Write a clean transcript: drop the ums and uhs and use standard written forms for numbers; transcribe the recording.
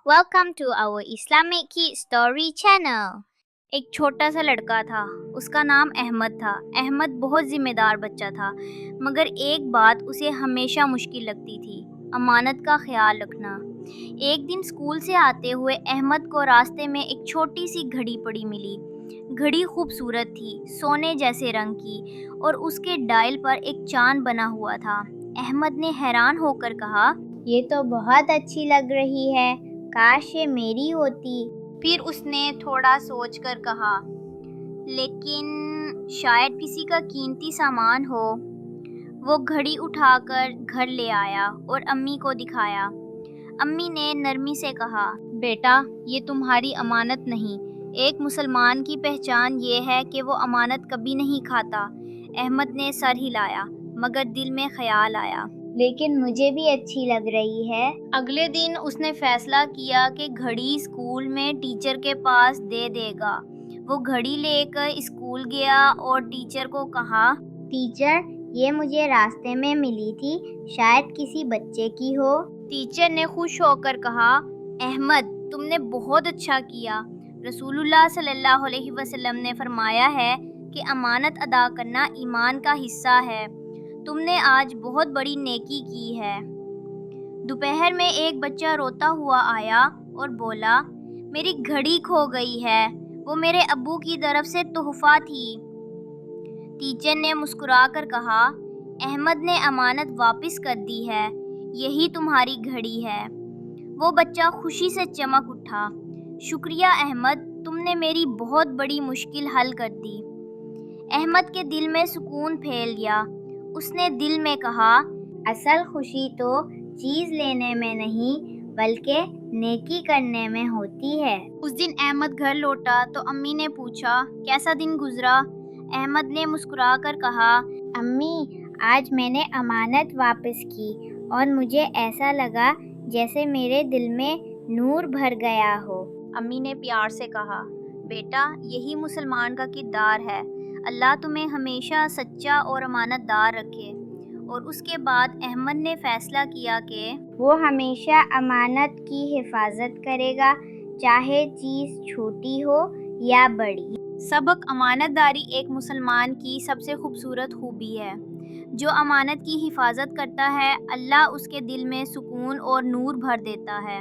Welcome to our Islamic Kid Story channel. ایک چھوٹا سا لڑکا تھا، اس کا نام احمد تھا۔ احمد بہت ذمہ دار بچہ تھا، مگر ایک بات اسے ہمیشہ مشکل لگتی تھی، امانت کا خیال رکھنا۔ ایک دن اسکول سے آتے ہوئے احمد کو راستے میں ایک چھوٹی سی گھڑی پڑی ملی۔ گھڑی خوبصورت تھی، سونے جیسے رنگ کی، اور اس کے ڈائل پر ایک چاند بنا ہوا تھا۔ احمد نے حیران ہو کر کہا، یہ تو بہت اچھی لگ رہی ہے، کاش یہ میری ہوتی۔ پھر اس نے تھوڑا سوچ کر کہا، لیکن شاید کسی کا قیمتی سامان ہو۔ وہ گھڑی اٹھا کر گھر لے آیا اور امی کو دکھایا۔ امی نے نرمی سے کہا، بیٹا یہ تمہاری امانت نہیں، ایک مسلمان کی پہچان یہ ہے کہ وہ امانت کبھی نہیں کھاتا۔ احمد نے سر ہلایا، مگر دل میں خیال آیا، لیکن مجھے بھی اچھی لگ رہی ہے۔ اگلے دن اس نے فیصلہ کیا کہ گھڑی اسکول میں ٹیچر کے پاس دے دے گا۔ وہ گھڑی لے کر اسکول گیا اور ٹیچر کو کہا، ٹیچر یہ مجھے راستے میں ملی تھی، شاید کسی بچے کی ہو۔ ٹیچر نے خوش ہو کر کہا، احمد تم نے بہت اچھا کیا۔ رسول اللہ صلی اللہ علیہ وسلم نے فرمایا ہے کہ امانت ادا کرنا ایمان کا حصہ ہے۔ تم نے آج بہت بڑی نیکی کی ہے۔ دوپہر میں ایک بچہ روتا ہوا آیا اور بولا، میری گھڑی کھو گئی ہے، وہ میرے ابو کی طرف سے تحفہ تھی۔ ٹیچر نے مسکرا کر کہا، احمد نے امانت واپس کر دی ہے، یہی تمہاری گھڑی ہے۔ وہ بچہ خوشی سے چمک اٹھا، شکریہ احمد، تم نے میری بہت بڑی مشکل حل کر دی۔ احمد کے دل میں سکون پھیل گیا۔ اس نے دل میں کہا، اصل خوشی تو چیز لینے میں نہیں بلکہ نیکی کرنے میں ہوتی ہے۔ اس دن احمد گھر لوٹا تو امی نے پوچھا، کیسا دن گزرا؟ احمد نے مسکرا کر کہا، امی آج میں نے امانت واپس کی اور مجھے ایسا لگا جیسے میرے دل میں نور بھر گیا ہو۔ امی نے پیار سے کہا، بیٹا یہی مسلمان کا کردار ہے، اللہ تمہیں ہمیشہ سچا اور امانت دار رکھے۔ اور اس کے بعد احمد نے فیصلہ کیا کہ وہ ہمیشہ امانت کی حفاظت کرے گا، چاہے چیز چھوٹی ہو یا بڑی۔ سبق: امانت داری ایک مسلمان کی سب سے خوبصورت خوبی ہے۔ جو امانت کی حفاظت کرتا ہے، اللہ اس کے دل میں سکون اور نور بھر دیتا ہے۔